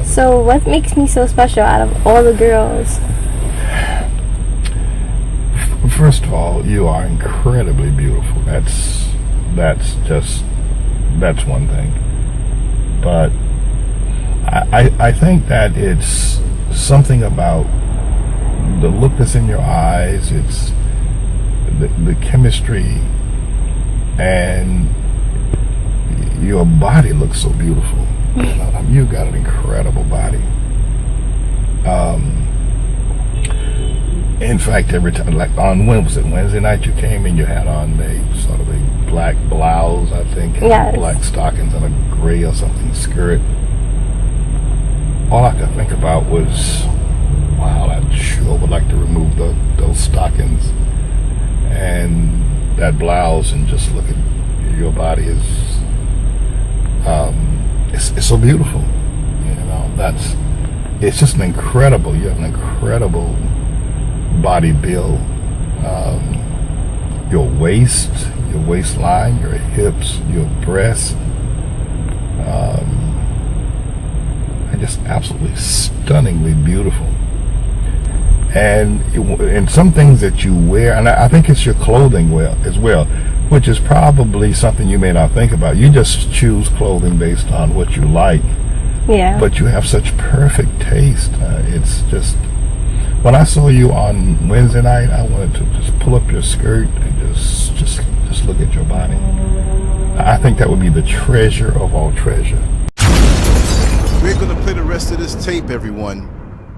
So what makes me so special out of all the girls? First of all, you are incredibly beautiful. That's one thing. But I think that it's something about the look that's in your eyes. It's the chemistry, and your body looks so beautiful. You got an incredible body. In fact, every time, like on Wednesday night, you came and you had on a sort of a black blouse, I think, and yes. black stockings and a gray or something skirt. All I could think about was, wow, I sure would like to remove those stockings and that blouse and just look at your body. It's so beautiful. It's just you have an incredible body build. Your waist, your waistline, your hips, your breasts, are just absolutely stunningly beautiful. And some things that you wear, and I think it's your clothing as well, which is probably something you may not think about. You just choose clothing based on what you like. Yeah. But you have such perfect taste. It's just, when I saw you on Wednesday night, I wanted to just pull up your skirt and just look at your body. I think that would be the treasure of all treasure. We're going to play the rest of this tape, everyone,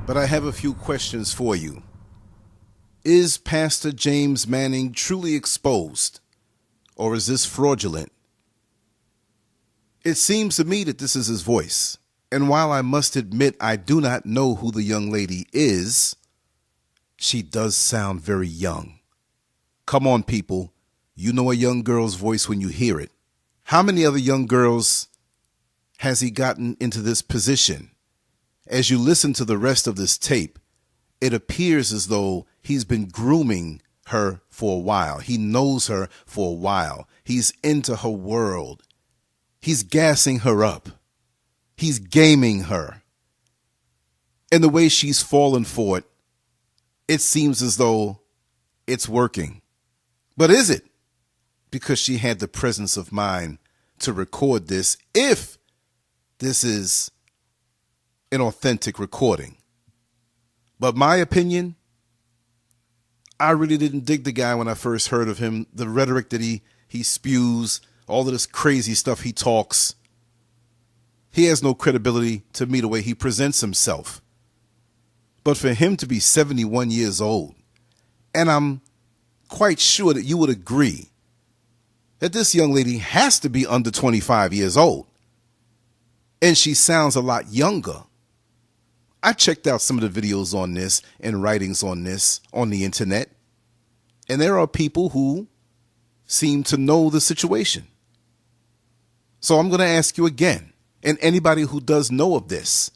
but I have a few questions for you. Is Pastor James Manning truly exposed, or is this fraudulent? It seems to me that this is his voice, and while I must admit I do not know who the young lady is, she does sound very young. Come on, people. You know a young girl's voice when you hear it. How many other young girls has he gotten into this position? As you listen to the rest of this tape, it appears as though he's been grooming her for a while. He knows her for a while. He's into her world. He's gassing her up. He's gaming her. And the way she's fallen for it, it seems as though it's working. But is it? Because she had the presence of mind to record this, if this is an authentic recording. But my opinion, I really didn't dig the guy when I first heard of him. The rhetoric that he spews, all of this crazy stuff he talks. He has no credibility to me the way he presents himself. But for him to be 71 years old, and I'm quite sure that you would agree that this young lady has to be under 25 years old. And she sounds a lot younger. I checked out some of the videos on this and writings on this on the internet. And there are people who seem to know the situation. So I'm going to ask you again, and anybody who does know of this,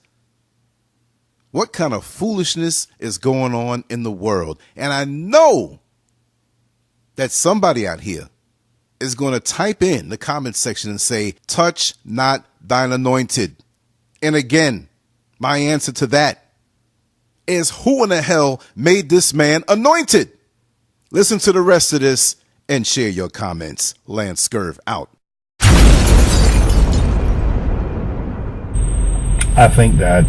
what kind of foolishness is going on in the world? And I know that somebody out here is going to type in the comment section and say, touch not thine anointed. And again, my answer to that is, who in the hell made this man anointed? Listen to the rest of this and share your comments. Lance Scurv out. I think that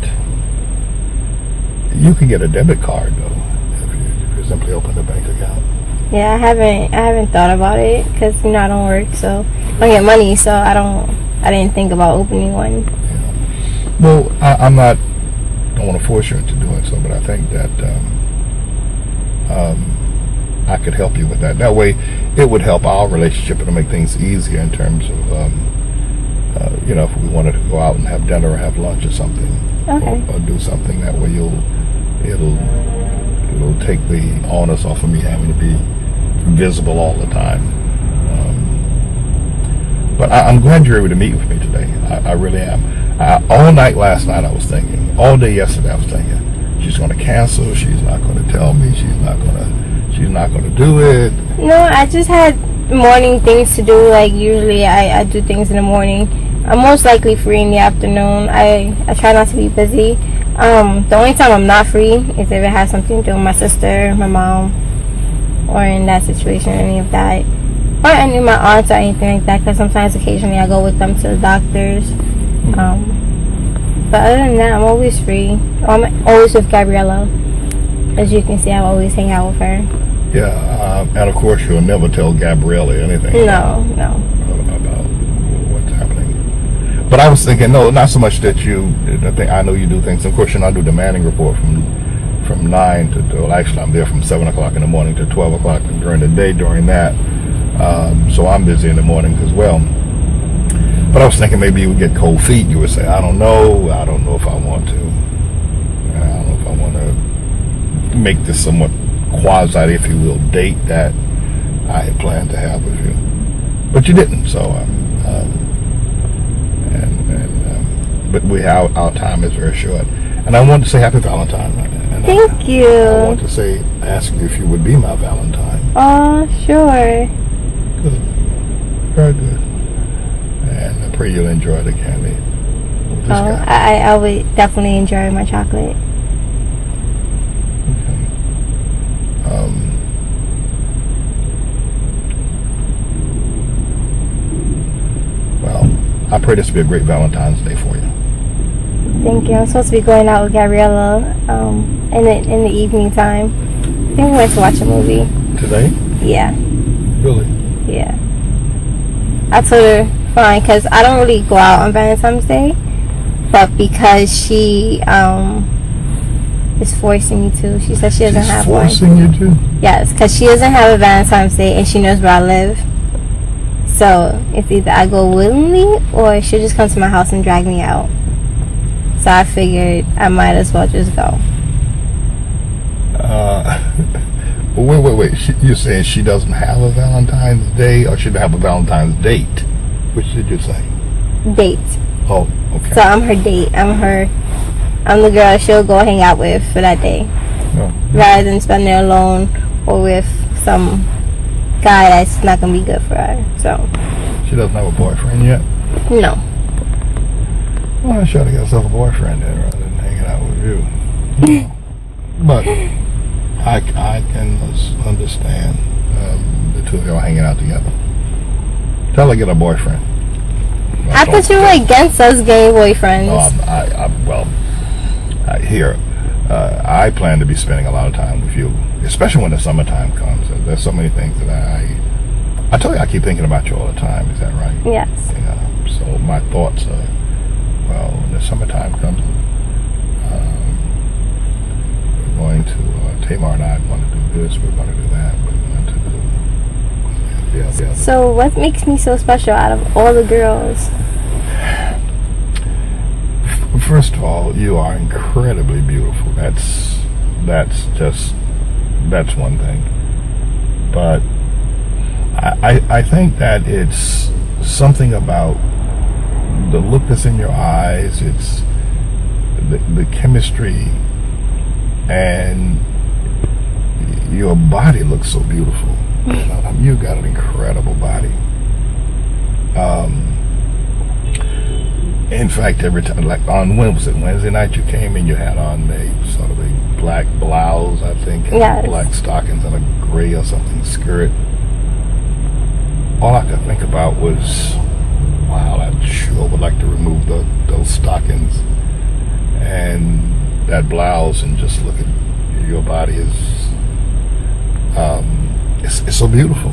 you can get a debit card, though, if you simply open a bank account. Yeah, I haven't thought about it because I don't work, so I don't get money, so I didn't think about opening one. Yeah. Well, don't want to force you into doing so, but I think that I could help you with that. That way, it would help our relationship. It'll make things easier in terms of, if we wanted to go out and have dinner or have lunch or something, okay, or do something. That way, it'll take the onus off of me having to be visible all the time. But I'm glad you're able to meet with me today. I really am. All night last night I was thinking, all day yesterday I was thinking, she's going to cancel, she's not going to tell me, she's not going to do it. No, I just had morning things to do. Like usually I do things in the morning, I'm most likely free in the afternoon. I try not to be busy. The only time I'm not free is if it has something to do with my sister, my mom, or in that situation, any of that. Or any of my aunts or anything like that, because sometimes occasionally I go with them to the doctors. But other than that, I'm always free. I'm always with Gabriella. As you can see, I always hang out with her. Yeah, and of course you'll never tell Gabriella anything No. about what's happening. But I was thinking, no, not so much that I know you do things. Of course, I do demanding report from 9 to, well, actually I'm there from 7 o'clock in the morning to 12 o'clock during the day during that. So I'm busy in the mornings as well. But I was thinking maybe you would get cold feet. You would say, I don't know if I want to. I don't know if I want to make this somewhat quasi, if you will, date that I had planned to have with you. But you didn't, so but our time is very short. And I wanted to say Happy Valentine. And Thank you. I want to ask you if you would be my Valentine. Oh, sure. Good. Very good. And I pray you'll enjoy the candy. I would definitely enjoy my chocolate. Okay. Well, I pray this will be a great Valentine's Day for you. Thank you. I'm supposed to be going out with Gabriella in the evening time. I think we went to watch a movie. Today? Yeah. Really? Yeah. I told her fine, because I don't really go out on Valentine's Day, but because she is forcing me to. She said she doesn't have one. She's forcing you to? Yes, because she doesn't have a Valentine's Day and she knows where I live. So it's either I go willingly or she'll just come to my house and drag me out. So I figured I might as well just go. Wait. You're saying she doesn't have a Valentine's Day, or she doesn't have a Valentine's date? Which did you say? Date. Oh, okay. So I'm her date. I'm the girl she'll go hang out with for that day. Oh. Rather than spending it alone or with some guy that's not going to be good for her. So. She doesn't have a boyfriend yet? No. Well, she ought to get herself a boyfriend then, rather than hanging out with you. But I can understand the two of y'all hanging out together. Tell her to get a boyfriend. I thought you were against us gay boyfriends. I plan to be spending a lot of time with you, especially when the summertime comes. There's so many things that I tell you, I keep thinking about you all the time. Is that right? Yes. So my thoughts are, well, when the summertime comes, we're going to, Tamar and I want to do this, we're going to do that, we're going to do, yeah. So what makes me so special out of all the girls? First of all, you are incredibly beautiful. That's one thing. But I think that it's something about the look that's in your eyes. It's the chemistry, and your body looks so beautiful. You got an incredible body. In fact, every time, like on Wednesday night you came and you had on a sort of a black blouse, I think, and yes, black stockings and a gray or something skirt. All I could think about was, wow, I sure would like to remove those stockings and that blouse and just look at your body. It's so beautiful.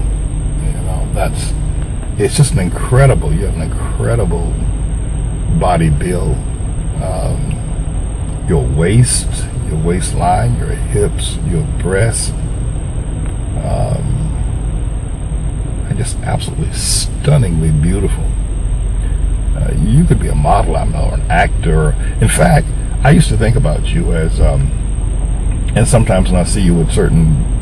It's just you have an incredible body build. Your waistline, your hips, your breasts, are just absolutely stunningly beautiful. You could be a model, or an actor. In fact, I used to think about you as, and sometimes when I see you with certain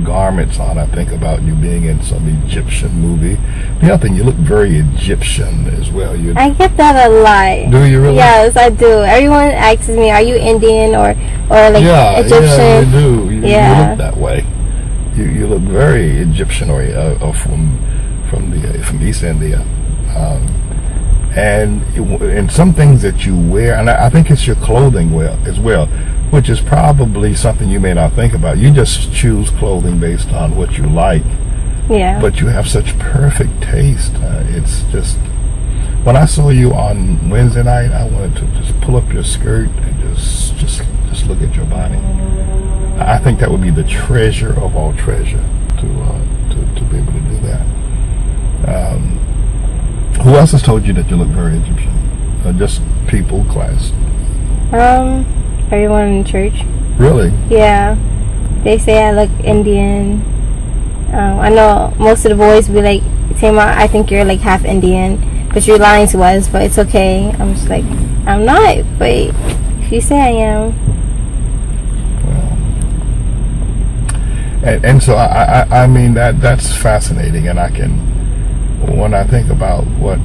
garments on, I think about you being in some Egyptian movie. The other thing, you look very Egyptian as well. I get that a lot. Do you really? Yes, I do. Everyone asks me, "Are you Indian or like Egyptian?" Yeah, you do. You look that way. You look very Egyptian or from East India. and some things that you wear, and I think it's your clothing as well, which is probably something you may not think about. You just choose clothing based on what you like. Yeah. But you have such perfect taste. It's just, when I saw you on Wednesday night, I wanted to just pull up your skirt and just look at your body. I think that would be the treasure of all treasure to be able to do that. Who else has told you that you look very Egyptian? Just people, class? Everyone in church. Really? Yeah. They say I look Indian. I know most of the boys be like, Tamar, I think you're like half Indian, but you're lying to us, but it's okay. I'm just like, I'm not, but if you say I am. Well, and so I mean that's fascinating, and when I think about what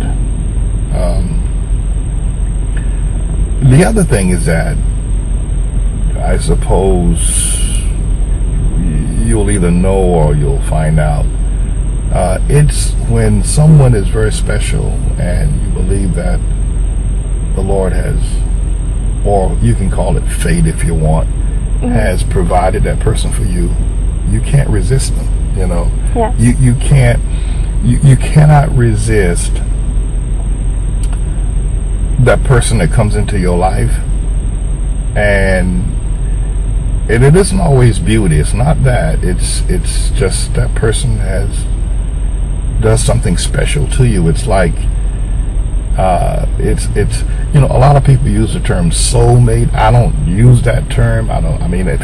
the other thing is that I suppose you'll either know or you'll find out. It's when someone is very special and you believe that the Lord has, or you can call it fate if you want, has provided that person for you. You can't resist them, you know. Yeah. You can't. You cannot resist that person that comes into your life, and it isn't always beauty. It's not that. It's just that person does something special to you. It's like it's you know, a lot of people use the term soulmate. I don't use that term. I mean, if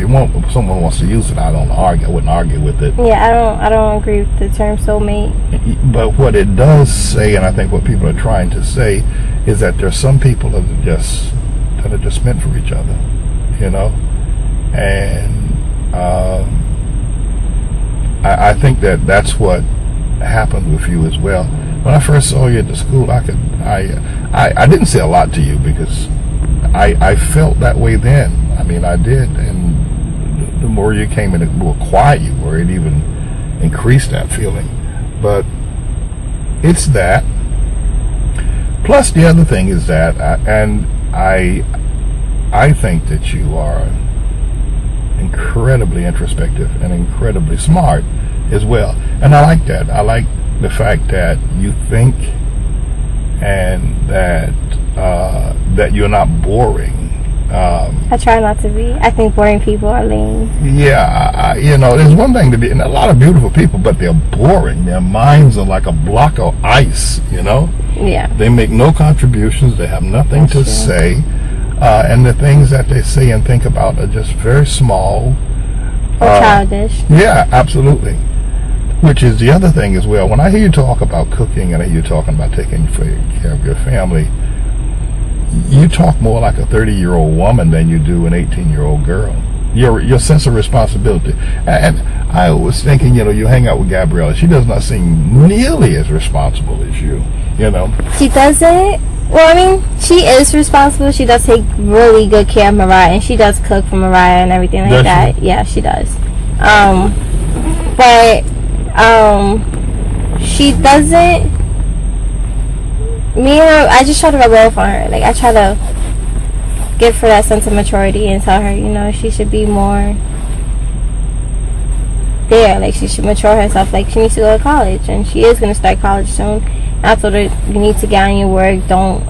someone wants to use it, I wouldn't argue with it. Yeah, I don't agree with the term soulmate. But what it does say, and I think what people are trying to say, is that there's some people that are just meant for each other, you know. And I think that's what happened with you as well. When I first saw you at the school, I didn't say a lot to you because I felt that way then. I mean, I did, and the more you came in, the more quiet you were, it even increased that feeling. But it's that. Plus, the other thing is that, I think that you are incredibly introspective and incredibly smart as well, and I like that. I like the fact that you think, and that you're not boring. I try not to be. I think boring people are lame. Yeah, you know, there's one thing to be, and a lot of beautiful people, but they're boring. Their minds are like a block of ice, you know? Yeah. They make no contributions. They have nothing to say. And the things that they say and think about are just very small. Or childish. Yeah, absolutely. Which is the other thing as well. When I hear you talk about cooking and I hear you talking about taking care of your family, you talk more like a 30-year-old woman than you do an 18-year-old girl. Your sense of responsibility. And I was thinking, you know, you hang out with Gabriella. She does not seem nearly as responsible as you, you know. She doesn't. Well, I mean, she is responsible. She does take really good care of Mariah, and she does cook for Mariah and everything like that. Yeah, she does. But she doesn't. Me and her, I just try to rub off on her. Like, I try to give her that sense of maturity and tell her, you know, she should be more there. Like, she should mature herself. Like, she needs to go to college, and she is going to start college soon. I told her, you need to get on your work. Don't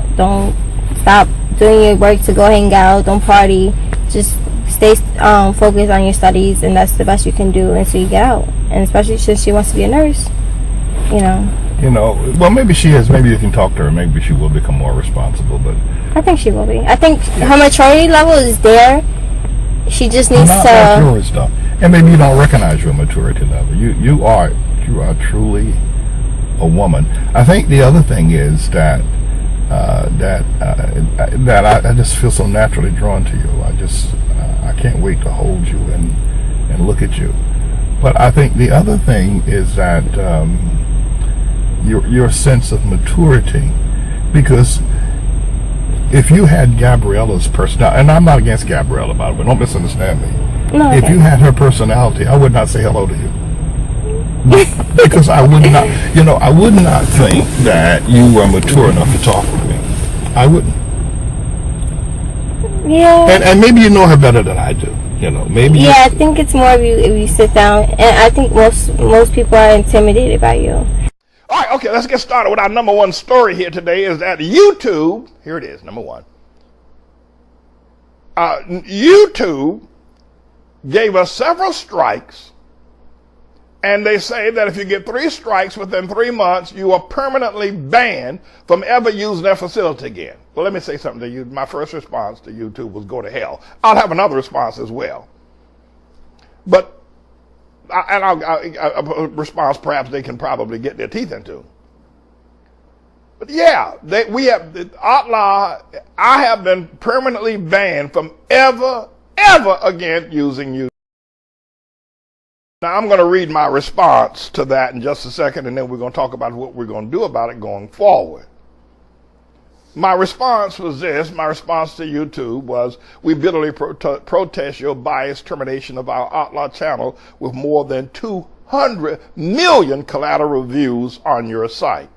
stop doing your work to go hang out. Don't party. Just stay focused on your studies, and that's the best you can do until you get out. And especially since she wants to be a nurse, you know. You know, well, maybe she is. Maybe you can talk to her. Maybe she will become more responsible. But I think she will be. I think her maturity level is there. She just needs to. Mature stuff. And maybe you don't recognize your maturity level. You are truly a woman. I think the other thing is that I just feel so naturally drawn to you. I can't wait to hold you and look at you. But I think the other thing is that your sense of maturity, because if you had Gabriella's personality, and I'm not against Gabriella, by the way, don't misunderstand me. No, okay. If you had her personality, I would not say hello to you. Because I would not think that you were mature enough to talk with me. I wouldn't. Yeah. And maybe you know her better than I do. You know, maybe. Yeah, I think it's more of you if you sit down, and I think most people are intimidated by you. All right, okay, let's get started with our number one story here today. Is that YouTube? Here it is, number one. YouTube gave us several strikes, and they say that if you get 3 strikes within 3 months, you are permanently banned from ever using their facility again. Well, let me say something to you. My first response to YouTube was go to hell. I'll have another response as well. But, a response perhaps they can probably get their teeth into. But yeah, I have been permanently banned from ever again using YouTube. Now, I'm going to read my response to that in just a second, and then we're going to talk about what we're going to do about it going forward. My response was this. My response to YouTube was, we bitterly protest your biased termination of our Outlaw channel with more than 200 million collateral views on your site.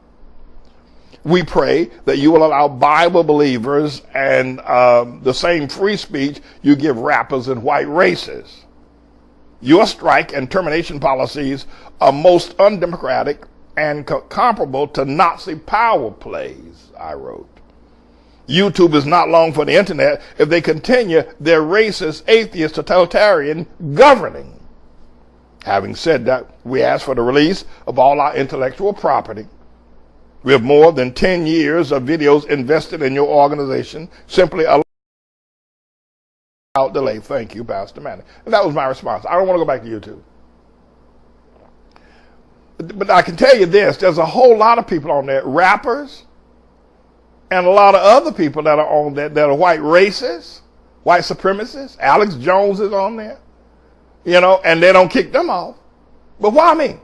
We pray that you will allow Bible believers and the same free speech you give rappers and white races. Your strike and termination policies are most undemocratic and comparable to Nazi power plays, I wrote. YouTube is not long for the internet if they continue their racist, atheist, totalitarian governing. Having said that, we ask for the release of all our intellectual property. We have more than 10 years of videos invested in your organization. Simply allow without delay. Thank you, Pastor Manny. And that was my response. I don't want to go back to YouTube. But I can tell you this, there's a whole lot of people on there, rappers, and a lot of other people that are on there that are white racists, white supremacists. Alex Jones is on there, you know, and they don't kick them off. But why me?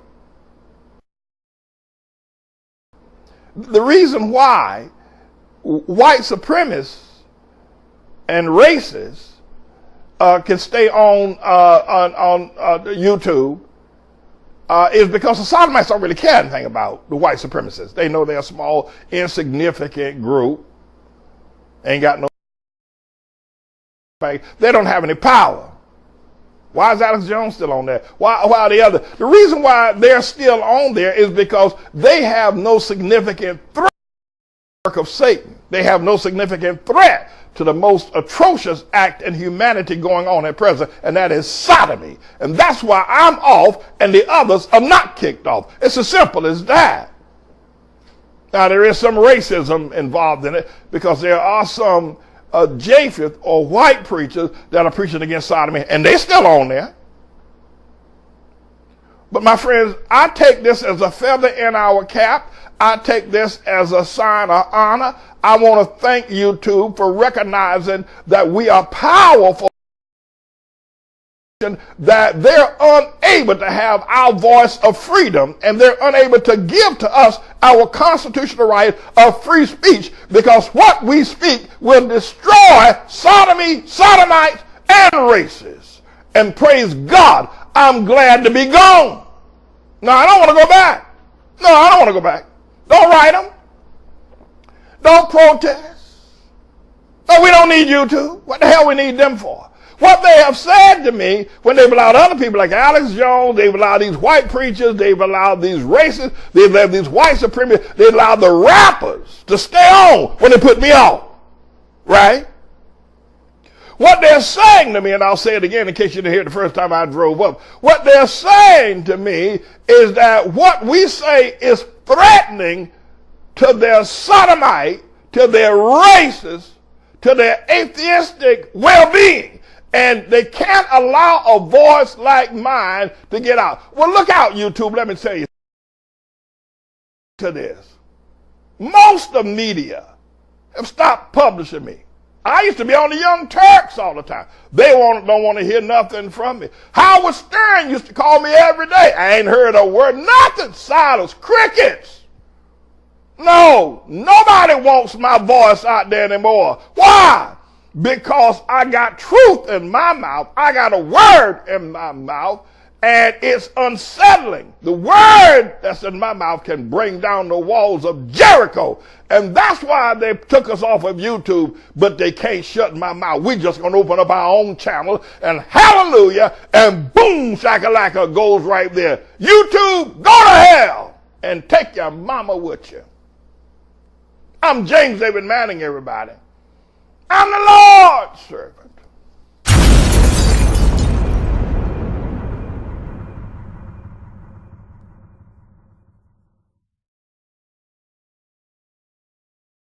The reason why white supremacists and racists can stay on YouTube is because the sodomites don't really care anything about the white supremacists. They know they're a small, insignificant group. Ain't got no. They don't have any power. Why is Alex Jones still on there? Why are the other? The reason why they're still on there is because they have no significant threat of Satan. They have no significant threat to the most atrocious act in humanity going on at present, and that is sodomy. And that's why I'm off and the others are not kicked off. It's as simple as that. Now, there is some racism involved in it because there are some Japheth or white preachers that are preaching against sodomy, and they're still on there. But my friends, I take this as a feather in our cap. I take this as a sign of honor. I want to thank YouTube for recognizing that we are powerful, that they're unable to have our voice of freedom, and they're unable to give to us our constitutional right of free speech, because what we speak will destroy sodomy, sodomites, and racists. And praise God, I'm glad to be gone. No, I don't want to go back. No, I don't want to go back. Don't write them. Don't protest. No, we don't need YouTube. What the hell we need them for? What they have said to me when they've allowed other people like Alex Jones, they've allowed these white preachers, they've allowed these racists, they've allowed these white supremacists, they've allowed the rappers to stay on when they put me off. Right? What they're saying to me, and I'll say it again in case you didn't hear it the first time I drove up, what they're saying to me is that what we say is threatening to their sodomite, to their racist, to their atheistic well-being. And they can't allow a voice like mine to get out. Well, look out, YouTube. Let me tell you to this. Most of media have stopped publishing me. I used to be on the Young Turks all the time. They don't want to hear nothing from me. Howard Stern used to call me every day. I ain't heard a word, nothing. Silence, crickets. No, nobody wants my voice out there anymore. Why? Because I got truth in my mouth. I got a word in my mouth. And it's unsettling. The word that's in my mouth can bring down the walls of Jericho. And that's why they took us off of YouTube, but they can't shut my mouth. We're just going to open up our own channel, and hallelujah, and boom, shakalaka goes right there. YouTube, go to hell and take your mama with you. I'm James David Manning, everybody. I'm the Lord's servant.